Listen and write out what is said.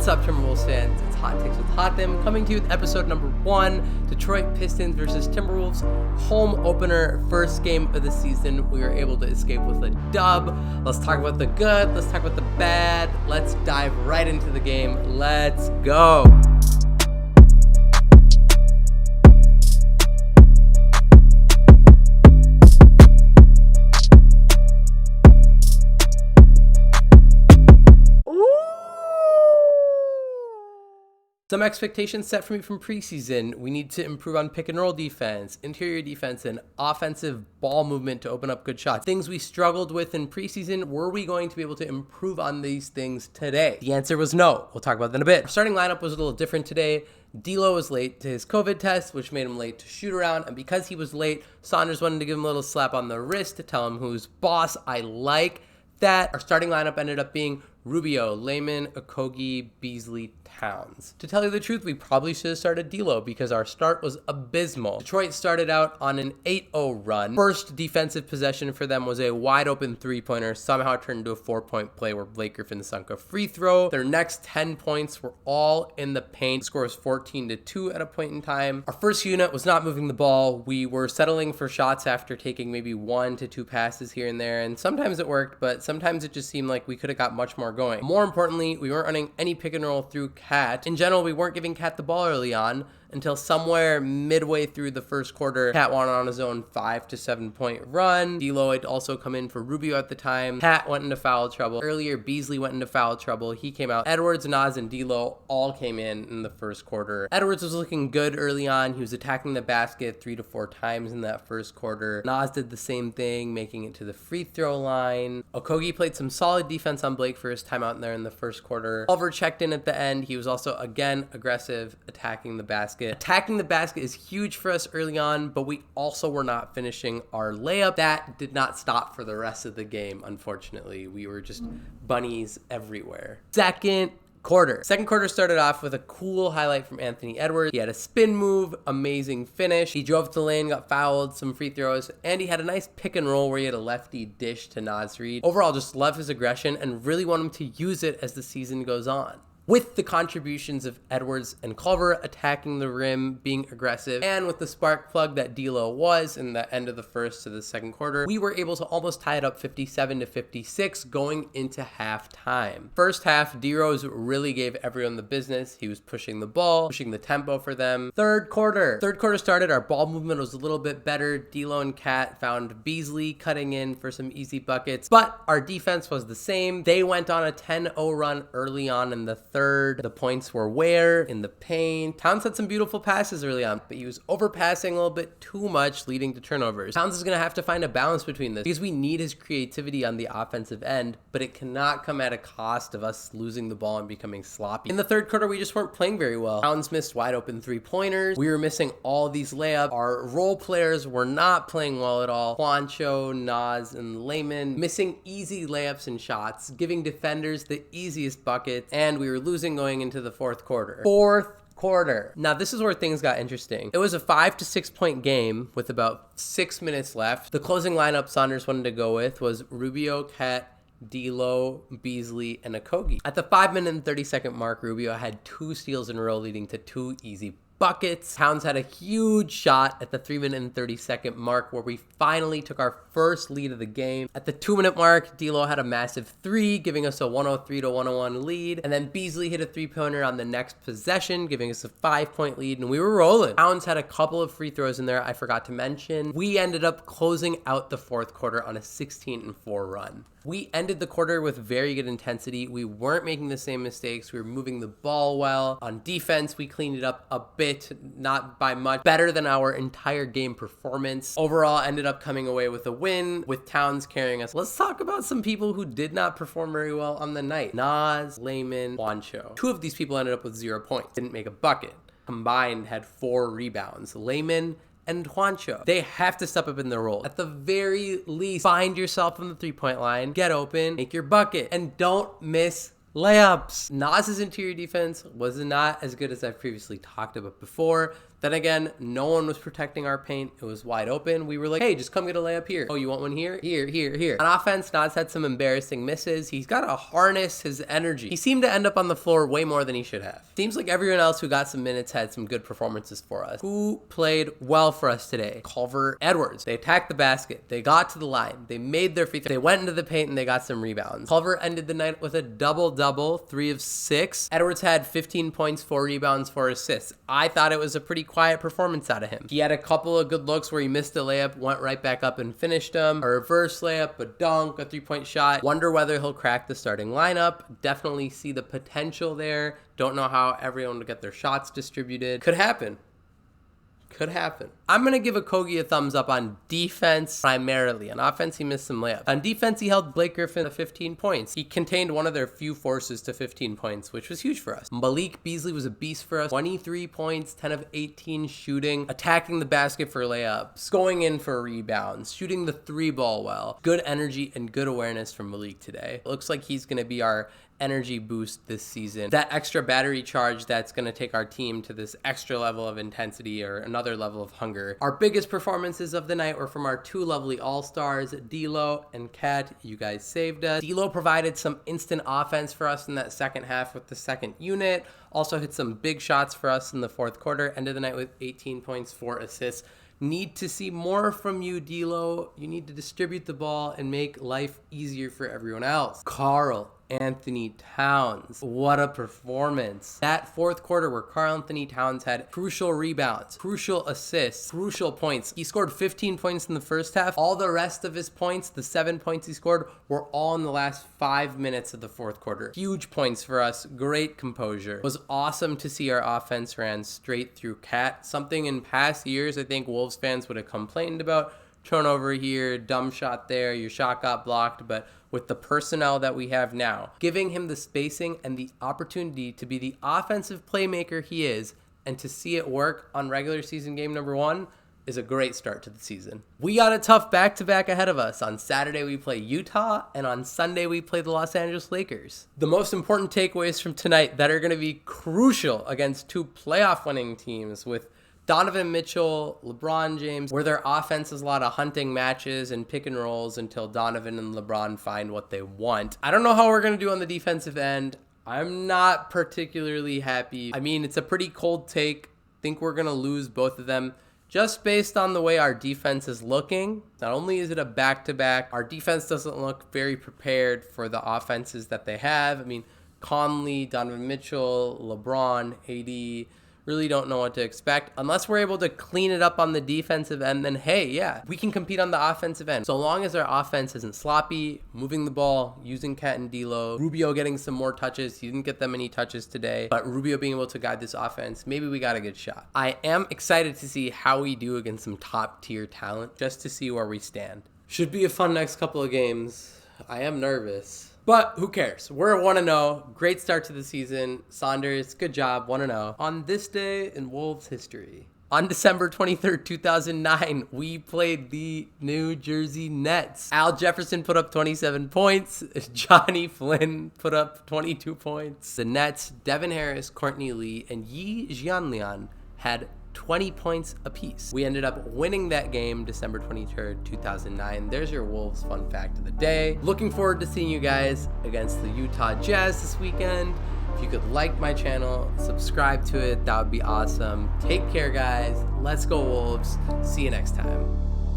What's up, Timberwolves fans? It's Hot Takes with Hatim coming to you with episode number 1, Detroit Pistons versus Timberwolves, home opener, first game of the season. We were able to escape with a dub. Let's talk about the good, let's talk about the bad, let's dive right into the game. Let's go. Some expectations set for me from preseason. We need to improve on pick and roll defense, interior defense, and offensive ball movement to open up good shots. Things we struggled with in preseason, were we going to be able to improve on these things today? The answer was no. We'll talk about that in a bit. Our starting lineup was a little different today. D'Lo was late to his COVID test, which made him late to shoot around. And because he was late, Saunders wanted to give him a little slap on the wrist to tell him who's boss. I like that. Our starting lineup ended up being Rubio, Layman, Okogie, Beasley, Towns. To tell you the truth, we probably should have started D'Lo because our start was abysmal. Detroit started out on an 8-0 run. First defensive possession for them was a wide open three-pointer, somehow turned into a 4-point play where Blake Griffin sunk a free throw. Their next 10 points were all in the paint. The score was 14-2 at a point in time. Our first unit was not moving the ball. We were settling for shots after taking maybe 1 to 2 passes here and there, and sometimes it worked, but sometimes it just seemed like we could have got much more going. More importantly, we weren't running any pick and roll through Cat. In general, we weren't giving Cat the ball early on until somewhere midway through the first quarter. Cat went on his own 5 to 7 point run. D'Lo had also come in for Rubio at the time. Cat went into foul trouble. Earlier, Beasley went into foul trouble. He came out. Edwards, Nas, and D'Lo all came in the first quarter. Edwards was looking good early on. He was attacking the basket 3 to 4 times in that first quarter. Nas did the same thing, making it to the free throw line. Okogie played some solid defense on Blake for his time out there in the first quarter. Culver checked in at the end. He was also, again, aggressive, attacking the basket. Attacking the basket is huge for us early on, but we also were not finishing our layup. That did not stop for the rest of the game, unfortunately. We were just bunnies everywhere. Second quarter started off with a cool highlight from Anthony Edwards. He had a spin move, amazing finish. He drove to the lane, got fouled, some free throws, and he had a nice pick and roll where he had a lefty dish to Nas Reed. Overall, just love his aggression and really want him to use it as the season goes on. With the contributions of Edwards and Culver attacking the rim, being aggressive, and with the spark plug that D'Lo was in the end of the first to the second quarter, we were able to almost tie it up 57-56 going into halftime. First half, D-Rose really gave everyone the business. He was pushing the ball, pushing the tempo for them. Third quarter started, our ball movement was a little bit better. D'Lo and Cat found Beasley cutting in for some easy buckets, but our defense was the same. They went on a 10-0 run early on in the third. The points were where? In the paint. Towns had some beautiful passes early on, but he was overpassing a little bit too much, leading to turnovers. Towns is going to have to find a balance between this because we need his creativity on the offensive end, but it cannot come at a cost of us losing the ball and becoming sloppy. In the third quarter, we just weren't playing very well. Towns missed wide open three-pointers. We were missing all these layups. Our role players were not playing well at all. Juancho, Nas, and Layman missing easy layups and shots, giving defenders the easiest buckets, and we were losing going into the fourth quarter. Now, this is where things got interesting. It was a 5 to 6 point game with about 6 minutes left. The closing lineup Saunders wanted to go with was Rubio, Cat, D'Lo, Beasley, and Okogie. At the 5-minute and 30-second mark, Rubio had 2 steals in a row, leading to 2 easy buckets. Towns had a huge shot at the 3-minute and 30-second mark where we finally took our first lead of the game. At the 2-minute mark, D'Lo had a massive 3, giving us a 103-101 lead. And then Beasley hit a 3-pointer on the next possession, giving us a 5-point lead, and we were rolling. Towns had a couple of free throws in there I forgot to mention. We ended up closing out the fourth quarter on a 16-4 run. We ended the quarter with very good intensity. We weren't making the same mistakes. We were moving the ball well. On defense, we cleaned it up a bit, not by much, better than our entire game performance. Overall, ended up coming away with a win, with Towns carrying us. Let's talk about some people who did not perform very well on the night. Nas, Layman, Juancho. 2 of these people ended up with 0 points, didn't make a bucket. Combined had 4 rebounds. Layman and Juancho, they have to step up in their role. At the very least, find yourself on the 3-point line, get open, make your bucket, and don't miss layups. Nas's interior defense was not as good as I've previously talked about before. Then again, no one was protecting our paint. It was wide open. We were like, hey, just come get a layup here. Oh, you want one here? Here, here, here. On offense, Nas had some embarrassing misses. He's got to harness his energy. He seemed to end up on the floor way more than he should have. Seems like everyone else who got some minutes had some good performances for us. Who played well for us today? Culver Edwards. They attacked the basket. They got to the line. They made their free throw. They went into the paint and they got some rebounds. Culver ended the night with a double-double, 3 of 6. Edwards had 15 points, 4 rebounds, 4 assists. I thought it was a pretty quiet performance out of him. He had a couple of good looks where he missed a layup, went right back up and finished them. A reverse layup, a dunk, a 3-point shot. Wonder whether he'll crack the starting lineup. Definitely see the potential there. Don't know how everyone will get their shots distributed. Could happen. Could happen. I'm going to give Okogie a thumbs up on defense primarily. On offense, he missed some layups. On defense, he held Blake Griffin to 15 points. He contained one of their few forces to 15 points, which was huge for us. Malik Beasley was a beast for us. 23 points, 10 of 18 shooting, attacking the basket for layups, going in for rebounds, shooting the 3-ball well. Good energy and good awareness from Malik today. It looks like he's going to be our energy boost this season. That extra battery charge that's going to take our team to this extra level of intensity or another level of hunger. Our biggest performances of the night were from our 2 lovely all-stars, D'Lo and Kat. You guys saved us. D'Lo provided some instant offense for us in that second half with the second unit. Also hit some big shots for us in the fourth quarter. Ended the night with 18 points, 4 assists. Need to see more from you, D'Lo. You need to distribute the ball and make life easier for everyone else. Karl Anthony Towns. What a performance. That fourth quarter where Karl Anthony Towns had crucial rebounds, crucial assists, crucial points. He scored 15 points in the first half. All the rest of his points, the 7 points he scored, were all in the last 5 minutes of the fourth quarter. Huge points for us. Great composure. It was awesome to see our offense ran straight through Cat. Something in past years I think Wolves fans would have complained about. Turnover here, dumb shot there, your shot got blocked, but with the personnel that we have now, giving him the spacing and the opportunity to be the offensive playmaker he is, and to see it work on regular season game number 1 is a great start to the season. We got a tough back-to-back ahead of us. On Saturday we play Utah, and on Sunday we play the Los Angeles Lakers. The most important takeaways from tonight that are going to be crucial against 2 playoff winning teams with Donovan Mitchell, LeBron James, where their offense is a lot of hunting matches and pick and rolls until Donovan and LeBron find what they want. I don't know how we're going to do on the defensive end. I'm not particularly happy. I mean, it's a pretty cold take. Think we're going to lose both of them just based on the way our defense is looking. Not only is it a back-to-back, our defense doesn't look very prepared for the offenses that they have. I mean, Conley, Donovan Mitchell, LeBron, AD, really don't know what to expect. Unless we're able to clean it up on the defensive end, then hey, yeah, we can compete on the offensive end. So long as our offense isn't sloppy, moving the ball, using Cat and D'Lo, Rubio getting some more touches. He didn't get that many touches today, but Rubio being able to guide this offense, maybe we got a good shot. I am excited to see how we do against some top tier talent, just to see where we stand. Should be a fun next couple of games. I am nervous. But who cares? We're 1-0. Great start to the season. Saunders, good job, 1-0. On this day in Wolves history, on December 23rd, 2009, we played the New Jersey Nets. Al Jefferson put up 27 points. Johnny Flynn put up 22 points. The Nets, Devin Harris, Courtney Lee, and Yi Jianlian had 20 points apiece. We ended up winning that game December 23rd, 2009. There's your Wolves fun fact of the day. Looking forward to seeing you guys against the Utah Jazz this weekend. If you could like my channel, subscribe to it, that would be awesome. Take care, guys. Let's go Wolves. See you next time.